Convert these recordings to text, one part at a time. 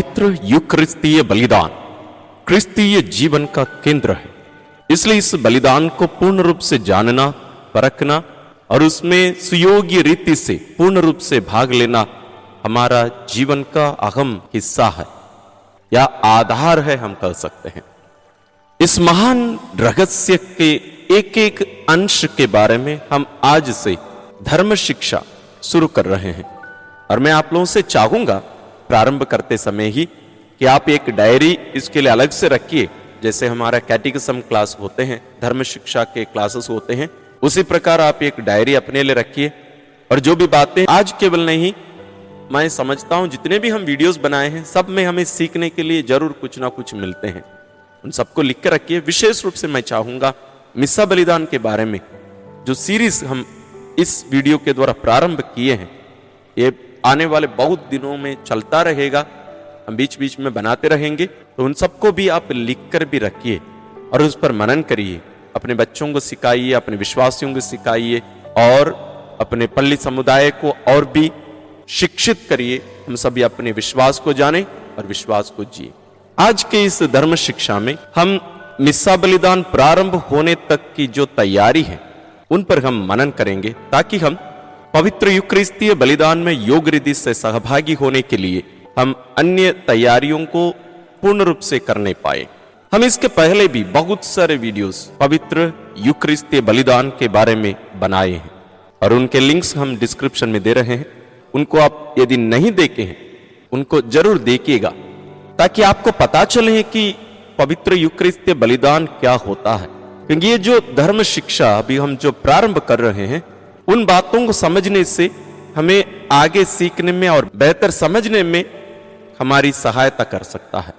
पवित्र यूकरिस्तीय बलिदान क्रिस्तीय जीवन का केंद्र है। इसलिए इस बलिदान को पूर्ण रूप से जानना, परखना और उसमें सुयोग्य रीति से पूर्ण रूप से भाग लेना हमारा जीवन का अहम हिस्सा है या आधार है, हम कह सकते हैं। इस महान रहस्य के एक एक अंश के बारे में हम आज से धर्म शिक्षा शुरू कर रहे हैं और मैं आप लोगों से चाहूंगा प्रारंभ करते समय ही कि आप एक डायरी इसके लिए अलग से रखिए। जैसे हमारा कैटेकिज्म क्लास होते हैं, धर्म शिक्षा के क्लासेस होते हैं, उसी प्रकार आप एक डायरी अपने लिए रखिए और जो भी बातें आज केवल नहीं, मैं समझता हूं जितने भी हम वीडियोस बनाए हैं सब में हमें सीखने के लिए जरूर कुछ ना कुछ मिलते हैं, उन सबको लिख कर रखिए। विशेष रूप से मैं चाहूंगा मिस्सा बलिदान के बारे में जो सीरीज हम इस वीडियो के द्वारा प्रारंभ किए हैं, ये आने वाले बहुत दिनों में चलता रहेगा, हम बीच बीच में बनाते रहेंगे, तो उन सबको भी आप लिखकर भी रखिए और उस पर मनन करिए। अपने बच्चों को सिखाइए, अपने विश्वासियों को सिखाइए और अपने पल्ली समुदाय को और भी शिक्षित करिए। हम सभी अपने विश्वास को जाने और विश्वास को जिए। आज के इस धर्म शिक्षा में हम मिस्सा बलिदान प्रारंभ होने तक की जो तैयारी है उन पर हम मनन करेंगे ताकि हम पवित्र यूकरिस्तीय बलिदान में योग रीति से सहभागी होने के लिए हम अन्य तैयारियों को पूर्ण रूप से करने पाए। हम इसके पहले भी बहुत सारे वीडियोस पवित्र यूकरिस्तीय बलिदान के बारे में बनाए हैं और उनके लिंक्स हम डिस्क्रिप्शन में दे रहे हैं। उनको आप यदि नहीं देखे हैं उनको जरूर देखिएगा ताकि आपको पता चले कि पवित्र यूकरिस्तीय बलिदान क्या होता है। क्योंकि ये जो धर्म शिक्षा अभी हम जो प्रारंभ कर रहे हैं उन बातों को समझने से हमें आगे सीखने में और बेहतर समझने में हमारी सहायता कर सकता है।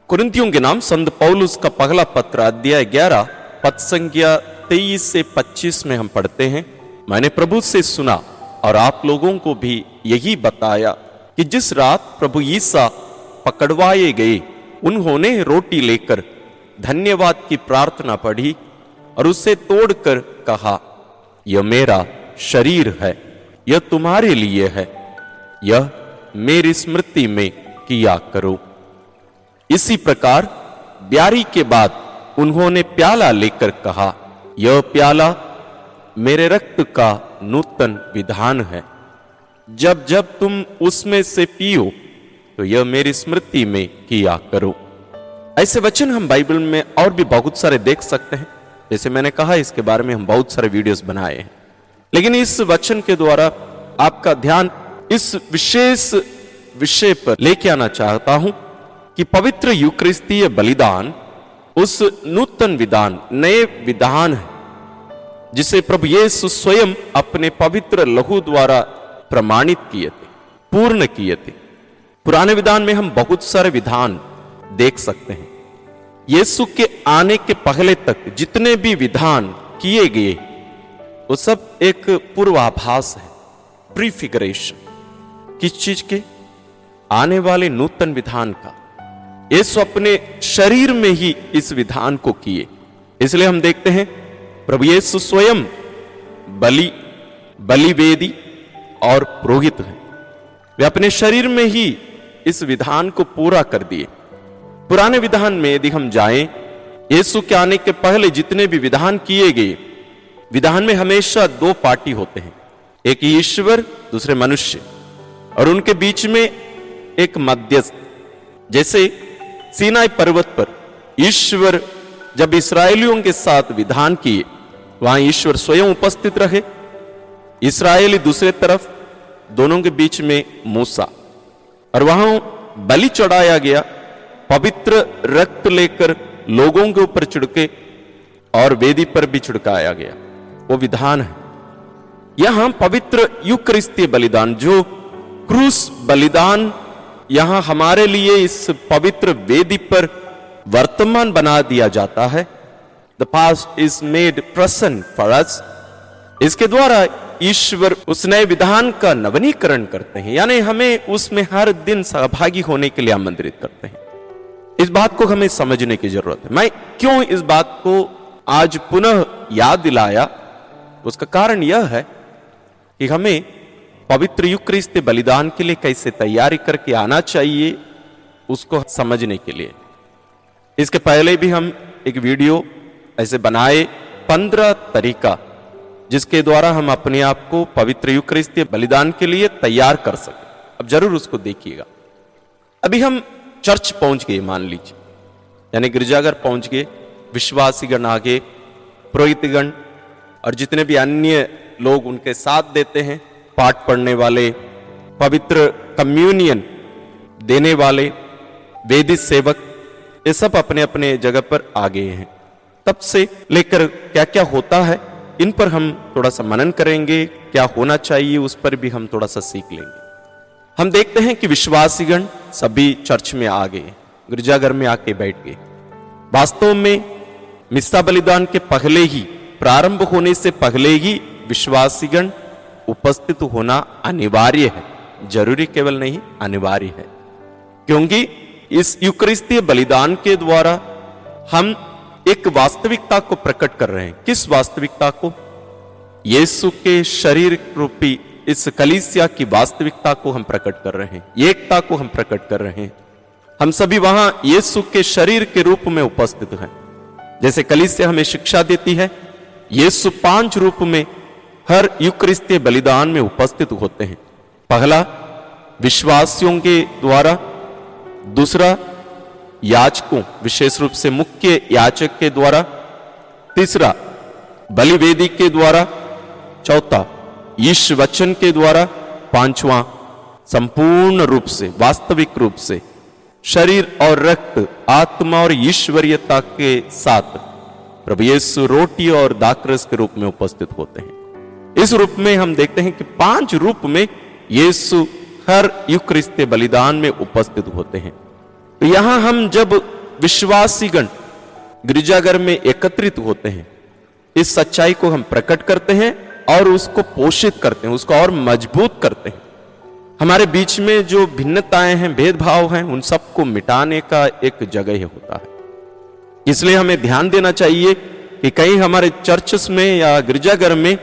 कुरिन्थियों के नाम संत पौलुस का पहला पत्र अध्याय 11 पद संख्या 23 से 25 में हम पढ़ते हैं, मैंने प्रभु से सुना और आप लोगों को भी यही बताया कि जिस रात प्रभु यीशु पकड़वाए गए उन्होंने रोटी लेकर धन्यवाद की प्रार्थना पढ़ी और उसे तोड़कर कहा, यह मेरा शरीर है, यह तुम्हारे लिए है, यह मेरी स्मृति में किया करो। इसी प्रकार ब्यारी के बाद उन्होंने प्याला लेकर कहा, यह प्याला मेरे रक्त का नूतन विधान है, जब जब तुम उसमें से पियो तो यह मेरी स्मृति में किया करो। ऐसे वचन हम बाइबल में और भी बहुत सारे देख सकते हैं। जैसे मैंने कहा इसके बारे में हम बहुत सारे वीडियोस बनाए हैं, लेकिन इस वचन के द्वारा आपका ध्यान इस विशेष विषय पर लेके आना चाहता हूं कि पवित्र यूकरिस्तीय बलिदान उस नूतन विधान, नए विधान है जिसे प्रभु यीशु स्वयं अपने पवित्र लहू द्वारा प्रमाणित किए थे, पूर्ण किए थे। पुराने विधान में हम बहुत सारे विधान देख सकते हैं। यीशु के आने के पहले तक जितने भी विधान किए गए वो सब एक पूर्वाभास है, प्रीफिगरेशन। किस चीज के? आने वाले नूतन विधान का। यीशु अपने शरीर में ही इस विधान को किए। इसलिए हम देखते हैं प्रभु यीशु स्वयं बलिवेदी और पुरोहित हैं। वे अपने शरीर में ही इस विधान को पूरा कर दिए। पुराने विधान में यदि हम जाएं, यीशु के आने के पहले जितने भी विधान किए गए, विधान में हमेशा दो पार्टी होते हैं, एक ईश्वर, दूसरे मनुष्य, और उनके बीच में एक मध्यस्थ। जैसे सीनाई पर्वत पर ईश्वर जब इस्राएलियों के साथ विधान किए, वहां ईश्वर स्वयं उपस्थित रहे, इस्राएली दूसरे तरफ, दोनों के बीच में मूसा, और वहां बलि चढ़ाया गया, पवित्र रक्त लेकर लोगों के ऊपर छिड़के और वेदी पर भी छिड़काया गया। वो विधान है। यहां पवित्र यूकरिस्तीय बलिदान जो क्रूस बलिदान यहां हमारे लिए इस पवित्र वेदी पर वर्तमान बना दिया जाता है। The past is made present for us. इसके द्वारा ईश्वर उस नए विधान का नवीनीकरण करते हैं, यानी हमें उसमें हर दिन सहभागी होने के लिए आमंत्रित करते हैं। इस बात को हमें समझने की जरूरत है। मैं क्यों इस बात को आज पुनः याद दिलाया, उसका कारण यह है कि हमें पवित्र यूकरिस्तीय बलिदान के लिए कैसे तैयारी करके आना चाहिए उसको समझने के लिए। इसके पहले भी हम एक वीडियो ऐसे बनाए 15 तरीका जिसके द्वारा हम अपने आप को पवित्र यूकरिस्तीय बलिदान के लिए तैयार कर सकें। अब जरूर उसको देखिएगा। अभी हम चर्च पहुंच गए, मान लीजिए, यानी गिरजाघर पहुंच गए, विश्वासीगण आगे, पुरोहितगण और जितने भी अन्य लोग उनके साथ देते हैं, पाठ पढ़ने वाले, पवित्र कम्युनियन देने वाले, वेदी सेवक, ये सब अपने अपने जगह पर आ गए हैं। तब से लेकर क्या क्या होता है इन पर हम थोड़ा सा मनन करेंगे, क्या होना चाहिए उस पर भी हम थोड़ा सा सीख लेंगे। हम देखते हैं कि विश्वासीगण सभी चर्च में आ गए, गिरजाघर में आके बैठ गए। वास्तव में मिस्सा बलिदान के पहले ही, प्रारंभ होने से पहले ही विश्वासीगण उपस्थित होना अनिवार्य है, जरूरी केवल नहीं, अनिवार्य है। क्योंकि इस यूकरिस्तीय बलिदान के द्वारा हम एक वास्तविकता को प्रकट कर रहे हैं। किस वास्तविकता को? यीशु के शरीर रूपी इस कलीसिया की वास्तविकता को हम प्रकट कर रहे हैं, एकता को हम प्रकट कर रहे हैं। हम सभी वहां यीशु के शरीर के रूप में उपस्थित हैं। जैसे कलीसिया हमें शिक्षा देती है, यीशु 5 रूप में हर यूकरिस्तीय बलिदान में उपस्थित होते हैं। पहला विश्वासियों के द्वारा, दूसरा याजकों, विशेष रूप से मुख्य याजक के द्वारा, तीसरा बलिवेदी के द्वारा, चौथा यीशु वचन के द्वारा, पांचवा संपूर्ण रूप से, वास्तविक रूप से शरीर और रक्त, आत्मा और ईश्वरीयता के साथ प्रभु यीशु रोटी और दाखरस के रूप में उपस्थित होते हैं। इस रूप में हम देखते हैं कि 5 रूप में यीशु हर यूकरिस्तीय बलिदान में उपस्थित होते हैं। तो यहां हम जब विश्वासीगण गिरजाघर में एकत्रित होते हैं, इस सच्चाई को हम प्रकट करते हैं और उसको पोषित करते हैं, उसको और मजबूत करते हैं। हमारे बीच में जो भिन्नताएं हैं, भेदभाव हैं, उन सबको मिटाने का एक जगह होता है। इसलिए हमें ध्यान देना चाहिए कि कहीं हमारे चर्चेस में या गिरजाघर में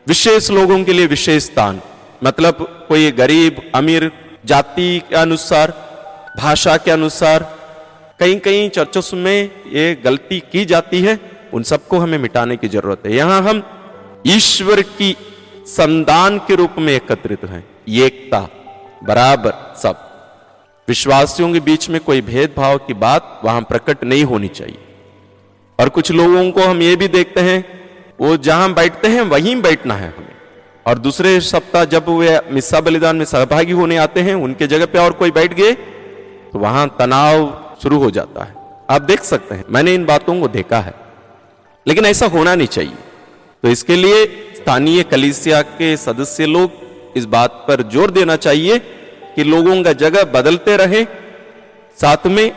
विशेष लोगों के लिए विशेष स्थान, मतलब कोई गरीब अमीर, जाति के अनुसार, भाषा के अनुसार, कहीं कहीं चर्चों में ये गलती की जाती है, उन सबको हमें मिटाने की जरूरत है। यहां हम ईश्वर की संतान के रूप में एकत्रित हैं, एकता, बराबर सब। विश्वासियों के बीच में कोई भेदभाव की बात वहां प्रकट नहीं होनी चाहिए। और कुछ लोगों को हम ये भी देखते हैं, वो जहां बैठते हैं वहीं बैठना है हमें, और दूसरे सप्ताह जब वे मिस्सा बलिदान में सहभागी होने आते हैं, उनके जगह पे और कोई बैठ गए तो वहां तनाव शुरू हो जाता है। आप देख सकते हैं, मैंने इन बातों को देखा है, लेकिन ऐसा होना नहीं चाहिए। तो इसके लिए स्थानीय कलीसिया के सदस्य लोग इस बात पर जोर देना चाहिए कि लोगों का जगह बदलते रहे, साथ में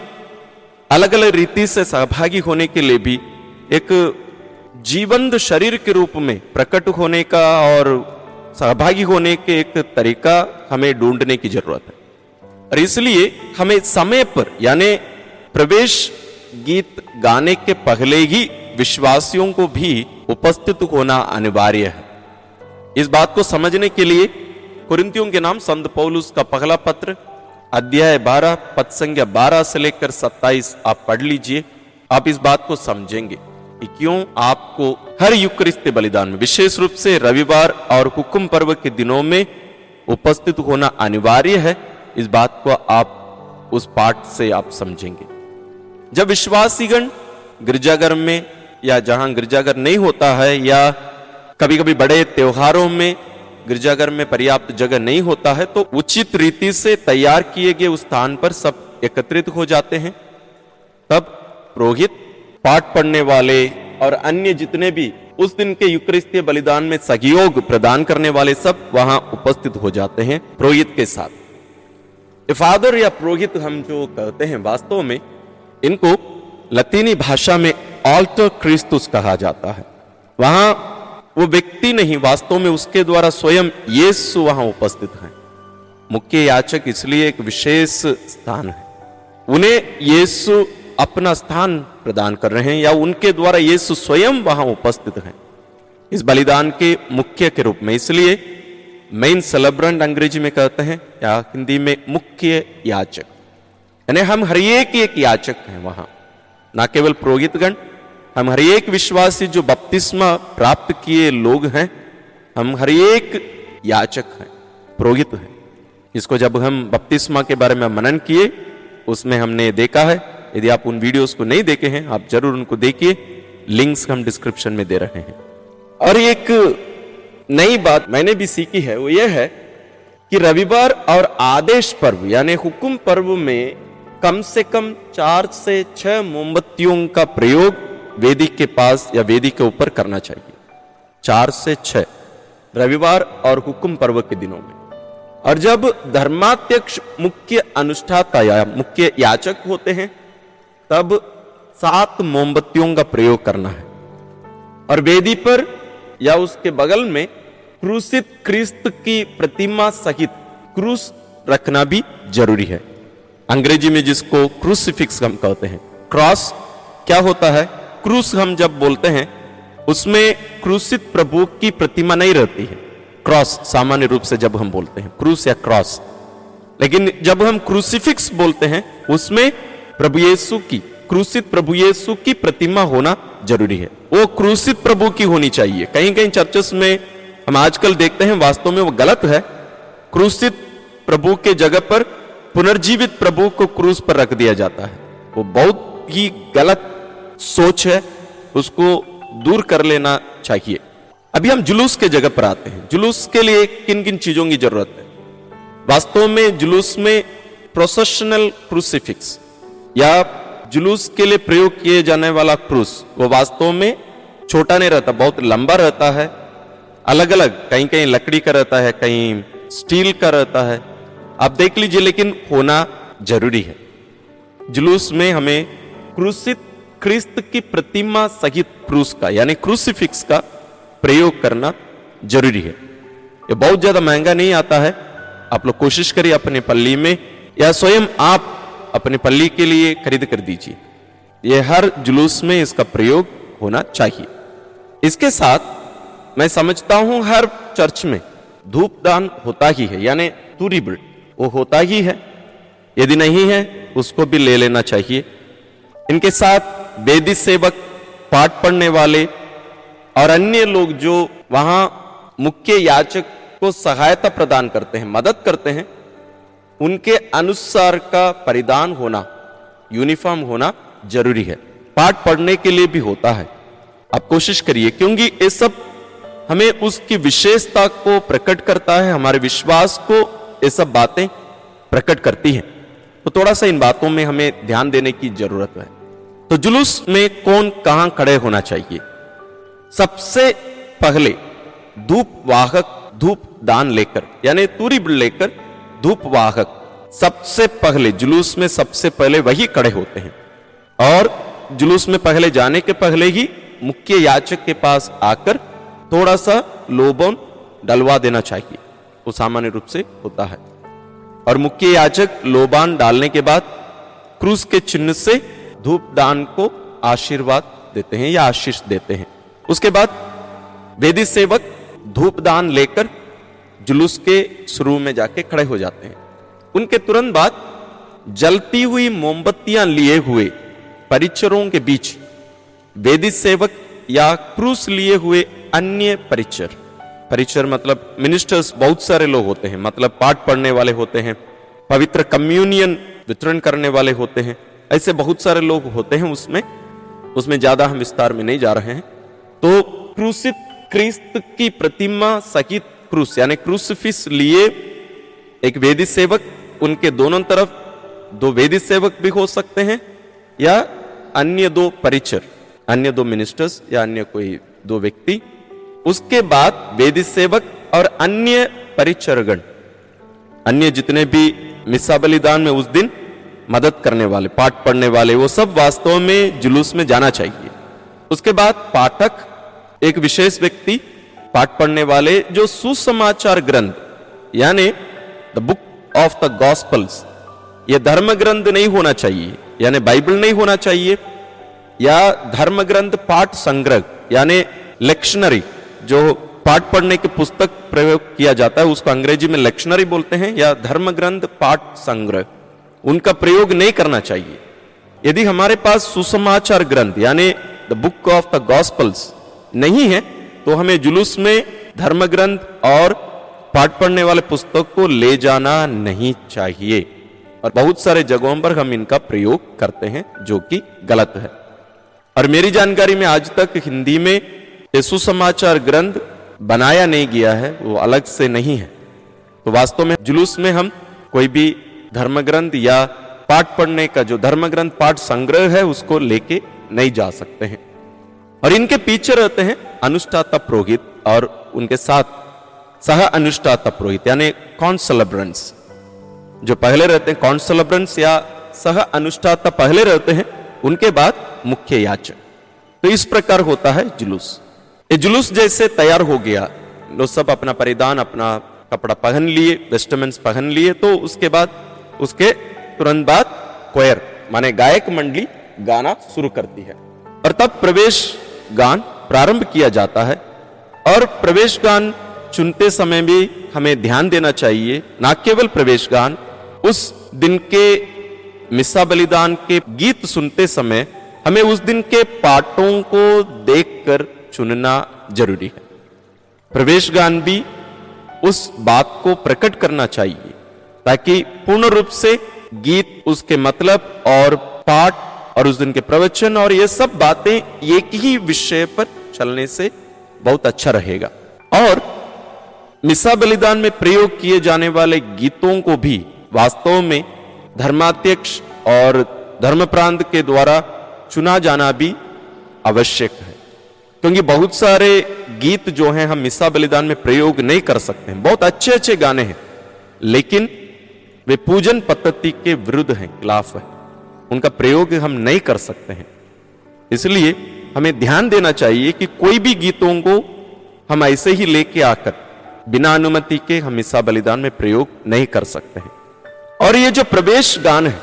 अलग अलग रीति से सहभागी होने के लिए भी एक जीवंत शरीर के रूप में प्रकट होने का और सहभागी होने के एक तरीका हमें ढूंढने की जरूरत है। और इसलिए हमें समय पर, यानी प्रवेश गीत गाने के पहले ही विश्वासियों को भी उपस्थित होना अनिवार्य है। इस बात को समझने के लिए कुरिन्थियों के नाम संत पौलुस का पहला पत्र, अध्याय 12, पद संख्या 12 से लेकर 27 आप पढ़ लीजिए। आप इस बात को समझेंगे कि क्यों आपको हर यूकरिस्तीय बलिदान में, विशेष रूप से रविवार और हुक्म पर्व के दिनों में उपस्थित होना अनिवार्य है। इस बात को आप उस पाठ से आप समझेंगे। जब विश्वासीगण गिरजाघर में या जहां गिरजाघर नहीं होता है, या कभी कभी बड़े त्योहारों में गिरजाघर में पर्याप्त जगह नहीं होता है, तो उचित रीति से तैयार किए गए उस स्थान पर सब एकत्रित हो जाते हैं। तब पुरोहित, पाठ पढ़ने वाले और अन्य जितने भी उस दिन के यूकरिस्तीय बलिदान में सहयोग प्रदान करने वाले सब वहां उपस्थित हो जाते हैं पुरोहित के साथ। फादर या पुरोहित हम जो कहते हैं, वास्तव में इनको लतीनी भाषा में ऑल्टर क्रिस्तुस कहा जाता है। वहां वो व्यक्ति नहीं, वास्तव में उसके द्वारा स्वयं यीशु वहां उपस्थित हैं। मुख्य याजक इसलिए एक विशेष स्थान है, उन्हें यीशु अपना स्थान प्रदान कर रहे हैं, या उनके द्वारा यीशु स्वयं वहां उपस्थित हैं इस बलिदान के मुख्य के रूप में। इसलिए मेन सेलिब्रेंट अंग्रेजी में कहते हैं, या हिंदी में मुख्य याजक, यानी हम हर एक याचक हैं वहां, ना केवल पुरोहितगण, हम हर एक विश्वासी जो बपतिस्मा प्राप्त किए लोग हैं, हम हर एक याचक हैं, पुरोहित हैं। इसको जब हम बपतिस्मा के बारे में मनन किए उसमें हमने देखा है। यदि आप उन वीडियोस को नहीं देखे हैं आप जरूर उनको देखिए, लिंक्स हम डिस्क्रिप्शन में दे रहे हैं। और एक नई बात मैंने भी सीखी है वो ये है कि रविवार और आदेश पर्व यानी हुकुम पर्व में कम से कम 4 से 6 मोमबत्तियों का प्रयोग वेदी के पास या वेदी के ऊपर करना चाहिए। 4 से 6 रविवार और हुकुम पर्व के दिनों में। और जब धर्माध्यक्ष मुख्य अनुष्ठाता या मुख्य याचक होते हैं तब 7 मोमबत्तियों का प्रयोग करना है। और वेदी पर या उसके बगल में क्रूसित क्रिस्त की प्रतिमा सहित क्रूस रखना भी जरूरी है। अंग्रेजी में जिसको क्रूसिफिक्स हम कहते हैं। क्रॉस क्या होता है? क्रूस हम जब बोलते हैं उसमें क्रूसित प्रभु की प्रतिमा नहीं रहती है। क्रॉस सामान्य रूप से जब हम बोलते हैं क्रूस या क्रॉस, लेकिन जब हम क्रूसिफिक्स बोलते हैं उसमें प्रभु यीशु की, क्रूसित प्रभु यीशु की प्रतिमा होना जरूरी है। वो क्रूसित प्रभु की होनी चाहिए। कहीं कहीं चर्चेस में हम आजकल देखते हैं वास्तव में वो गलत है। क्रूसित प्रभु के जगह पर पुनर्जीवित प्रभु को क्रूस पर रख दिया जाता है। वो बहुत ही गलत सोच है, उसको दूर कर लेना चाहिए। अभी हम जुलूस के जगह पर आते हैं। जुलूस के लिए किन किन चीजों की जरूरत है? वास्तव में जुलूस में प्रोसेशनल क्रूसिफिक्स या जुलूस के लिए प्रयोग किए जाने वाला क्रूस वो वास्तव में छोटा नहीं रहता, बहुत लंबा रहता है। अलग अलग, कहीं कहीं लकड़ी का रहता है, कहीं स्टील का रहता है, आप देख लीजिए, लेकिन होना जरूरी है। जुलूस में हमें क्रूसित क्रिस्त की प्रतिमा सहित क्रूस का यानी क्रूसिफिक्स का प्रयोग करना जरूरी है। ये बहुत ज्यादा महंगा नहीं आता है। आप लोग कोशिश करिए अपने पल्ली में या स्वयं आप अपने पल्ली के लिए खरीद कर दीजिए। ये हर जुलूस में इसका प्रयोग होना चाहिए। इसके साथ मैं समझता हूं हर चर्च में धूपदान होता ही है, यानी तुरी बिल्ड वो होता ही है। यदि नहीं है उसको भी ले लेना चाहिए। इनके साथ वेदी सेवक, पाठ पढ़ने वाले और अन्य लोग जो वहां मुख्य याचक को सहायता प्रदान करते हैं, मदद करते हैं, उनके अनुसार का परिधान होना, यूनिफॉर्म होना जरूरी है। पाठ पढ़ने के लिए भी होता है। आप कोशिश करिए, क्योंकि ये सब हमें उसकी विशेषता को प्रकट करता है, हमारे विश्वास को ये सब बातें प्रकट करती हैं। तो थोड़ा सा इन बातों में हमें ध्यान देने की जरूरत है। तो जुलूस में कौन कहां खड़े होना चाहिए? सबसे पहले धूप वाहक धूप दान लेकर यानी तुरी लेकर धूप वाहक सबसे पहले जुलूस में सबसे पहले वही खड़े होते हैं। और जुलूस में पहले जाने के पहले ही मुख्य याचक के पास आकर थोड़ा सा लोबन डलवा देना चाहिए। वो सामान्य रूप से होता है। और मुख्य याचक लोबान डालने के बाद क्रूस के चिन्ह से धूप दान को आशीर्वाद देते हैं या आशीष देते हैं। उसके बाद वेदी सेवक धूप दान लेकर जुलूस के शुरू में जाके खड़े हो जाते हैं। उनके तुरंत बाद जलती हुई मोमबत्तियां लिए हुए परिचरों के बीच वेदी सेवक या क्रूस लिए हुए अन्य परिचर मतलब मिनिस्टर्स, बहुत सारे लोग होते हैं, मतलब पाठ पढ़ने वाले होते हैं, पवित्र कम्युनियन वितरण करने वाले होते हैं, ऐसे बहुत सारे लोग होते हैं। उसमें ज्यादा हम विस्तार में नहीं जा रहे हैं। तो क्रूसित क्रिस्त की प्रतिमा सहित क्रूस यानी क्रूसिफिक्स लिए एक वेदी सेवक, उनके दोनों तरफ 2 वेदी सेवक भी हो सकते हैं या अन्य 2 परिचर, अन्य 2 मिनिस्टर्स या अन्य कोई 2 व्यक्ति। उसके बाद वेदी सेवक और अन्य परिचरगण, अन्य जितने भी मिस्सा बलिदान में उस दिन मदद करने वाले, पाठ पढ़ने वाले, वो सब वास्तव में जुलूस में जाना चाहिए। उसके बाद पाठक, एक विशेष व्यक्ति, पाठ पढ़ने वाले जो सुसमाचार ग्रंथ यानी the book of the gospels, यह धर्म ग्रंथ नहीं होना चाहिए, यानी बाइबल नहीं होना चाहिए, या धर्म ग्रंथ पाठ संग्रह यानी लेक्शनरी, जो पाठ पढ़ने के पुस्तक प्रयोग किया जाता है उसको अंग्रेजी में लेक्शनरी बोलते हैं, या धर्म ग्रंथ पाठ संग्रह, उनका प्रयोग नहीं करना चाहिए। यदि हमारे पास सुसमाचार ग्रंथ यानी the book of the gospels नहीं है तो हमें जुलूस में धर्म ग्रंथ और पाठ पढ़ने वाले पुस्तक को ले जाना नहीं चाहिए। और बहुत सारे जगहों पर हम इनका प्रयोग करते हैं जो कि गलत है। और मेरी जानकारी में आज तक हिंदी में ये सुसमाचार ग्रंथ बनाया नहीं गया है, वो अलग से नहीं है। तो वास्तव में जुलूस में हम कोई भी धर्म ग्रंथ या पाठ पढ़ने का जो धर्म ग्रंथ पाठ संग्रह है उसको लेके नहीं जा सकते हैं। और इनके पीछे रहते हैं अनुष्ठाता पुरोहित और उनके साथ सह अनुष्ठाता पुरोहित यानी कॉन्सेलेब्रेंट्स जो पहले रहते हैं। कॉन्सेलेब्रेंट्स या सह अनुष्ठाता पहले रहते हैं, उनके बाद मुख्य याचक। तो इस प्रकार होता है जुलूस। ये जुलूस जैसे तैयार हो गया, लोग सब अपना परिधान अपना कपड़ा पहन लिए, वेस्टमेंट्स पहन लिए, तो उसके बाद उसके तुरंत बाद क्वायर माने गायक मंडली गाना शुरू करती है और तब प्रवेश गान प्रारंभ किया जाता है। और प्रवेश गान चुनते समय भी हमें ध्यान देना चाहिए, ना केवल प्रवेश गान, उस दिन के मिस्सा बलिदान के गीत सुनते समय हमें उस दिन के पाठों को देखकर चुनना जरूरी है। प्रवेश गान भी उस बात को प्रकट करना चाहिए ताकि पूर्ण रूप से गीत, उसके मतलब और पाठ और उस दिन के प्रवचन और ये सब बातें एक ही विषय पर चलने से बहुत अच्छा रहेगा। और मिस्सा बलिदान में प्रयोग किए जाने वाले गीतों को भी वास्तव में धर्माध्यक्ष और धर्म प्रांत के द्वारा चुना जाना भी आवश्यक है, क्योंकि बहुत सारे गीत जो हैं हम मिस्सा बलिदान में प्रयोग नहीं कर सकते हैं। बहुत अच्छे अच्छे गाने हैं लेकिन वे पूजन पद्धति के विरुद्ध हैं, खिलाफ है, उनका प्रयोग हम नहीं कर सकते हैं। इसलिए हमें ध्यान देना चाहिए कि कोई भी गीतों को हम ऐसे ही लेके आकर बिना अनुमति के हम मिस्सा बलिदान में प्रयोग नहीं कर सकते हैं। और ये जो प्रवेश गान है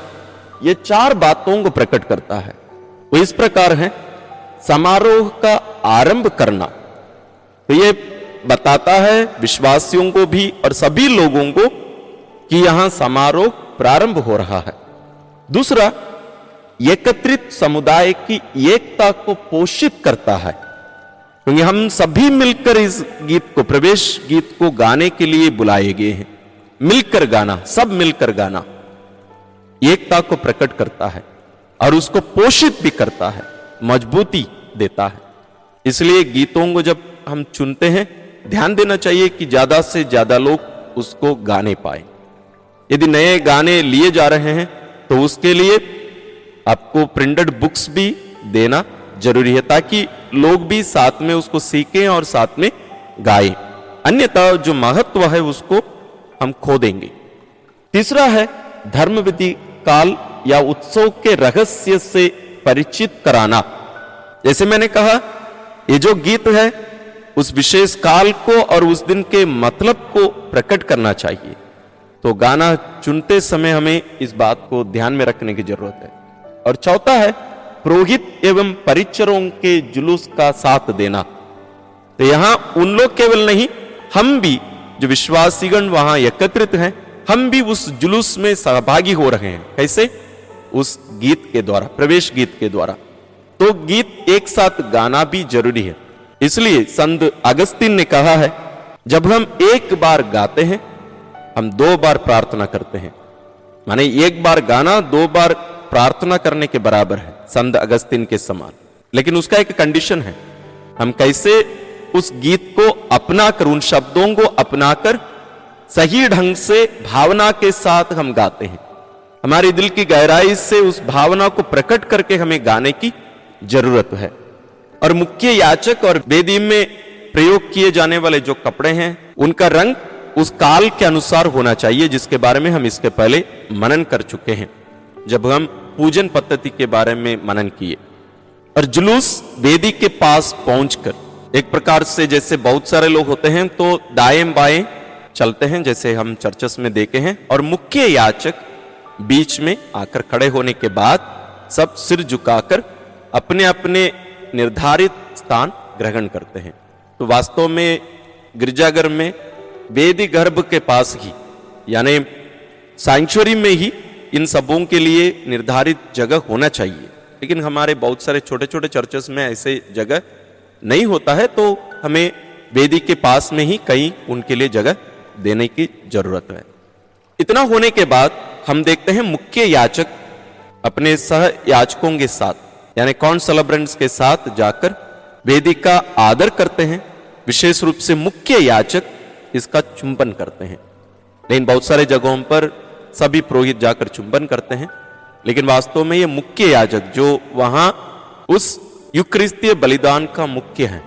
ये 4 बातों को प्रकट करता है। वो इस प्रकार है, समारोह का आरंभ करना, तो ये बताता है विश्वासियों को भी और सभी लोगों को कि यहां समारोह प्रारंभ हो रहा है। दूसरा, एकत्रित समुदाय की एकता को पोषित करता है, क्योंकि हम सभी मिलकर इस गीत को, प्रवेश गीत को गाने के लिए बुलाए गए हैं। मिलकर गाना, सब मिलकर गाना एकता को प्रकट करता है और उसको पोषित भी करता है, मजबूती देता है। इसलिए गीतों को जब हम चुनते हैं ध्यान देना चाहिए कि ज्यादा से ज्यादा लोग उसको गाने पाए। यदि नए गाने लिए जा रहे हैं तो उसके लिए आपको प्रिंटेड बुक्स भी देना जरूरी है ताकि लोग भी साथ में उसको सीखें और साथ में गाएं, अन्यथा जो महत्व है उसको हम खो देंगे। तीसरा है धर्म विधि काल या उत्सव के रहस्य से परिचित कराना। जैसे मैंने कहा, ये जो गीत है उस विशेष काल को और उस दिन के मतलब को प्रकट करना चाहिए। तो गाना चुनते समय हमें इस बात को ध्यान में रखने की जरूरत है। और चौथा है पुरोहित एवं परिचरों के जुलूस का साथ देना। तो यहां उन लोग केवल नहीं, हम भी जो विश्वासीगण वहां एकत्रित हैं, हम भी उस जुलूस में सहभागी हो रहे हैं। कैसे? उस गीत के द्वारा, प्रवेश गीत के द्वारा। तो गीत एक साथ गाना भी जरूरी है। इसलिए संत अगस्तीन ने कहा है, जब हम एक बार गाते हैं हम 2 बार प्रार्थना करते हैं। माने एक बार गाना 2 बार प्रार्थना करने के बराबर है, संत अगस्तीन के समान। लेकिन उसका एक कंडीशन है, हम कैसे उस गीत को अपनाकर, उन शब्दों को अपनाकर सही ढंग से भावना के साथ हम गाते हैं। हमारे दिल की गहराई से उस भावना को प्रकट करके हमें गाने की जरूरत है। और मुख्य याचक और वेदी में प्रयोग किए जाने वाले जो कपड़े हैं उनका रंग उस काल के अनुसार होना चाहिए, जिसके बारे में हम इसके पहले मनन कर चुके हैं जब हम पूजन पद्धति के बारे में मनन किए। और जुलूस वेदी के पास पहुंचकर एक प्रकार से, जैसे बहुत सारे लोग होते हैं तो दाएं बाएं चलते हैं जैसे हम चर्चस में देखे हैं, और मुख्य याचक बीच में आकर खड़े होने के बाद सब सिर झुकाकर अपने अपने निर्धारित स्थान ग्रहण करते हैं। तो वास्तव में गिरजाघर में वेदी गर्भ के पास ही, यानी सैंक्चुअरी में ही इन सबों के लिए निर्धारित जगह होना चाहिए, लेकिन हमारे बहुत सारे छोटे छोटे चर्चेस में ऐसे जगह नहीं होता है, तो हमें वेदी के पास में ही कहीं उनके लिए जगह देने की जरूरत है। इतना होने के बाद हम देखते हैं मुख्य याजक अपने सह याजकों के साथ यानी कॉन सेलिब्रेंट्स के साथ जाकर वेदी का आदर करते हैं। विशेष रूप से मुख्य याजक इसका चुंबन करते हैं, लेकिन बहुत सारे जगहों पर सभी पुरोहित जाकर चुंबन करते हैं, लेकिन वास्तव में ये मुख्य याजक जो वहां उस यूक्रिस्तीय बलिदान का मुख्य है,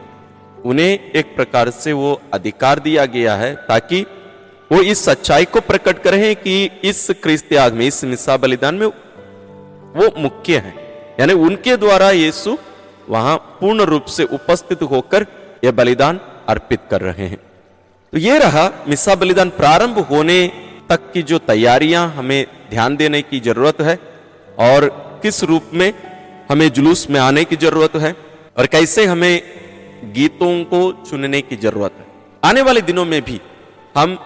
उन्हें एक प्रकार से वो अधिकार दिया गया है ताकि वो इस सच्चाई को प्रकट करें कि इस क्रिस्त याग में, इस मिस्सा बलिदान में वो मुख्य है, यानी उनके द्वारा यीशु वहां पूर्ण रूप से उपस्थित होकर यह बलिदान अर्पित कर रहे हैं। तो ये रहा मिस्सा बलिदान प्रारंभ होने तक की जो तैयारियां हमें ध्यान देने की जरूरत है, और किस रूप में हमें जुलूस में आने की जरूरत है, और कैसे हमें गीतों को चुनने की जरूरत है। आने वाले दिनों में भी हम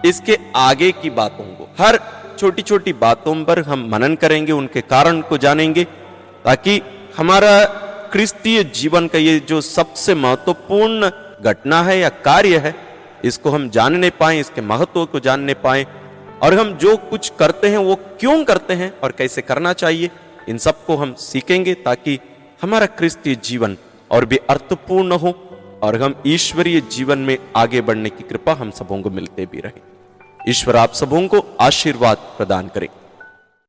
इसके आगे की बातों को, हर छोटी छोटी बातों पर हम मनन करेंगे, उनके कारण को जानेंगे, ताकि हमारा क्रिस्तीय जीवन का ये जो सबसे महत्वपूर्ण घटना है या कार्य है, इसको हम जानने पाएं, इसके महत्व को जानने पाएं, और हम जो कुछ करते हैं वो क्यों करते हैं और कैसे करना चाहिए, इन सबको हम सीखेंगे, ताकि हमारा क्रिस्तीय जीवन और भी अर्थपूर्ण हो और हम ईश्वरीय जीवन में आगे बढ़ने की कृपा हम सबों को मिलते भी रहे। ईश्वर आप सबों को आशीर्वाद प्रदान करे।